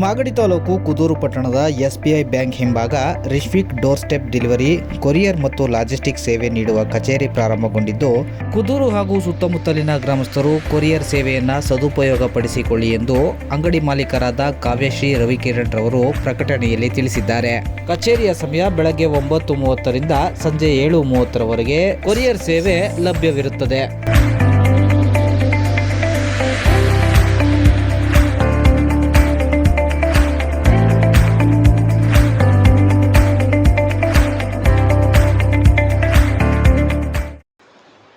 ಮಾಗಡಿ ತಾಲೂಕು ಕುದೂರು ಪಟ್ಟಣದ SBI bank ಹಿಂಭಾಗ ರಿಶ್ವಿಕ್ door step delivery courier ಮತ್ತು ಲಾಜಿಸ್ಟಿಕ್ ಸೇವೆ ನೀಡುವ ಕಚೇರಿ ಪ್ರಾರಂಭಗೊಂಡಿದ್ದು, ಕುದೂರು ಹಾಗೂ ಸುತ್ತಮುತ್ತಲಿನ ಗ್ರಾಮಸ್ಥರು ಕೊರಿಯರ್ ಸೇವೆಯನ್ನು ಸದುಪಯೋಗಪಡಿಸಿಕೊಳ್ಳಿ ಎಂದು ಅಂಗಡಿ ಮಾಲೀಕರಾದ ಕಾವ್ಯಶ್ರೀ ರವಿಕಿರಣ್ ರವರು ಪ್ರಕಟಣೆಯಲ್ಲಿ ತಿಳಿಸಿದ್ದಾರೆ. ಕಚೇರಿಯ ಸಮಯ ಬೆಳಗ್ಗೆ 9:30 ರಿಂದ ಸಂಜೆ 7:30 ರವರೆಗೆ ಕೊರಿಯರ್ ಸೇವೆ ಲಭ್ಯವಿರುತ್ತದೆ.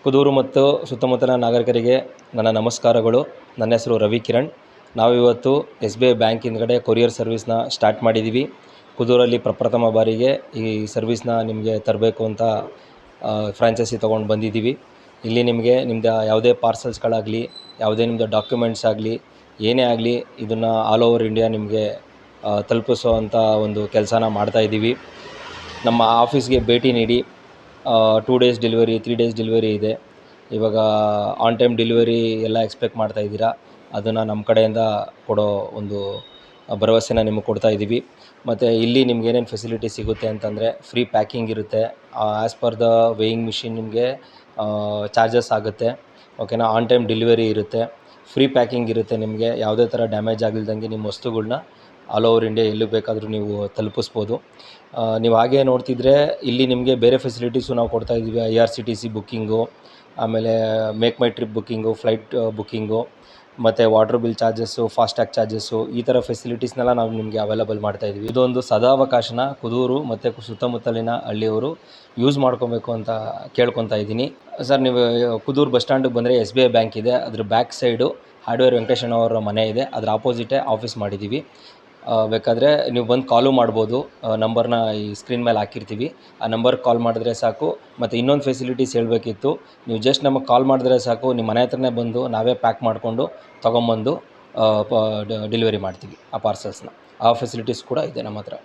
ಕುದೂರು ಮತ್ತು ಸುತ್ತಮುತ್ತಲಿನ ನಾಗರಿಕರಿಗೆ ನನ್ನ ನಮಸ್ಕಾರಗಳು. ನನ್ನ ಹೆಸರು ರವಿಕಿರಣ್. ನಾವಿವತ್ತು SBI ಬ್ಯಾಂಕ್ ಹಿಂದ್ಗಡೆ ಕೊರಿಯರ್ ಸರ್ವಿಸ್ನ ಸ್ಟಾರ್ಟ್ ಮಾಡಿದ್ದೀವಿ. ಕುದೂರಲ್ಲಿ ಪ್ರಪ್ರಥಮ ಬಾರಿಗೆ ಈ ಸರ್ವಿಸ್ನ ನಿಮಗೆ ತರಬೇಕು ಅಂತ ಫ್ರಾಂಚೈಸಿ ತೊಗೊಂಡು ಬಂದಿದ್ದೀವಿ. ಇಲ್ಲಿ ನಿಮಗೆ ನಿಮ್ಮದು ಯಾವುದೇ ಪಾರ್ಸಲ್ಸ್ಗಳಾಗಲಿ, ಯಾವುದೇ ನಿಮ್ಮದು ಡಾಕ್ಯುಮೆಂಟ್ಸ್ ಆಗಲಿ, ಏನೇ ಆಗಲಿ ಇದನ್ನು ಆಲ್ ಓವರ್ ಇಂಡಿಯಾ ನಿಮಗೆ ತಲುಪಿಸುವಂಥ ಒಂದು ಕೆಲಸನ ಮಾಡ್ತಾಯಿದ್ದೀವಿ. ನಮ್ಮ ಆಫೀಸ್ಗೆ ಭೇಟಿ ನೀಡಿ. 2 ಡೇಸ್ ಡೆಲಿವರಿ, 3 ಡೇಸ್ ಡೆಲಿವರಿ ಇದೆ. ಇವಾಗ ಆನ್ ಟೈಮ್ ಡೆಲಿವರಿ ಎಲ್ಲ ಎಕ್ಸ್ಪೆಕ್ಟ್ ಮಾಡ್ತಾಯಿದ್ದೀರಾ. ಅದನ್ನು ನಮ್ಮ ಕಡೆಯಿಂದ ಕೊಡೋ ಒಂದು ಭರವಸೆನ ನಿಮಗೆ ಕೊಡ್ತಾಯಿದ್ದೀವಿ. ಮತ್ತು ಇಲ್ಲಿ ನಿಮ್ಗೆ ಏನೇನು ಫೆಸಿಲಿಟಿ ಸಿಗುತ್ತೆ ಅಂತಂದರೆ, ಫ್ರೀ ಪ್ಯಾಕಿಂಗ್ ಇರುತ್ತೆ. As per the weighing machine ನಿಮಗೆ ಚಾರ್ಜಸ್ ಆಗುತ್ತೆ. ಓಕೆನಾ. ಆನ್ ಟೈಮ್ ಡೆಲಿವರಿ ಇರುತ್ತೆ. ಫ್ರೀ ಪ್ಯಾಕಿಂಗ್ ಇರುತ್ತೆ. ನಿಮಗೆ ಯಾವುದೇ ಥರ ಡ್ಯಾಮೇಜ್ ಆಗಿಲ್ದಂಗೆ ನಿಮ್ಮ ವಸ್ತುಗಳ್ನ ಆಲ್ ಓವರ್ ಇಂಡಿಯಾ ಎಲ್ಲಿ ಬೇಕಾದರೂ ನೀವು ತಲುಪಿಸ್ಬೋದು. ನೀವು ಹಾಗೆ ನೋಡ್ತಿದ್ರೆ ಇಲ್ಲಿ ನಿಮಗೆ ಬೇರೆ ಫೆಸಿಲಿಟೀಸು ನಾವು ಕೊಡ್ತಾಯಿದ್ದೀವಿ. IRCTC ಬುಕ್ಕಿಂಗು, ಆಮೇಲೆ MakeMyTrip booking, flight booking, ಮತ್ತು water bill charges, FASTag charges, ಈ ಥರ ಫೆಸಿಲಿಟೀಸ್ನೆಲ್ಲ ನಾವು ನಿಮಗೆ ಅವೈಲಬಲ್ ಮಾಡ್ತಾಯಿದ್ದೀವಿ. ಇದೊಂದು ಸದಾವಕಾಶನ ಕುದೂರು ಮತ್ತು ಸುತ್ತಮುತ್ತಲಿನ ಹಳ್ಳಿಯವರು ಯೂಸ್ ಮಾಡ್ಕೊಬೇಕು ಅಂತ ಕೇಳ್ಕೊತಾ ಇದ್ದೀನಿ. ಸರ್, ನೀವು ಕುದೂರು ಬಸ್ ಸ್ಟ್ಯಾಂಡಿಗೆ ಬಂದರೆ SBI ಬ್ಯಾಂಕ್ ಇದೆ. ಅದ್ರ ಬ್ಯಾಕ್ ಸೈಡು ಹಾರ್ಡ್ವೇರ್ ವೆಂಕಟೇಶನ್ ಅವರ ಮನೆ ಇದೆ. ಅದ್ರ ಆಪೋಸಿಟೇ ಆಫೀಸ್ ಮಾಡಿದ್ದೀವಿ. ಬೇಕಾದರೆ ನೀವು ಬಂದು ಕಾಲು ಮಾಡ್ಬೋದು. ನಂಬರ್ನ ಈ ಸ್ಕ್ರೀನ್ ಮೇಲೆ ಹಾಕಿರ್ತೀವಿ. ಆ ನಂಬರ್ಗೆ ಕಾಲ್ ಮಾಡಿದ್ರೆ ಸಾಕು. ಮತ್ತು ಇನ್ನೊಂದು ಫೆಸಿಲಿಟೀಸ್ ಹೇಳಬೇಕಿತ್ತು. ನೀವು ಜಸ್ಟ್ ನಮಗೆ ಕಾಲ್ ಮಾಡಿದ್ರೆ ಸಾಕು, ನಿಮ್ಮ ಮನೆ ಹತ್ರನೇ ಬಂದು ನಾವೇ ಪ್ಯಾಕ್ ಮಾಡಿಕೊಂಡು ತೊಗೊಂಬಂದು ಡೆಲಿವರಿ ಮಾಡ್ತೀವಿ ಆ ಪಾರ್ಸಲ್ಸ್ನ. ಆ ಫೆಸಿಲಿಟೀಸ್ ಕೂಡ ಇದೆ ನಮ್ಮ ಹತ್ರ.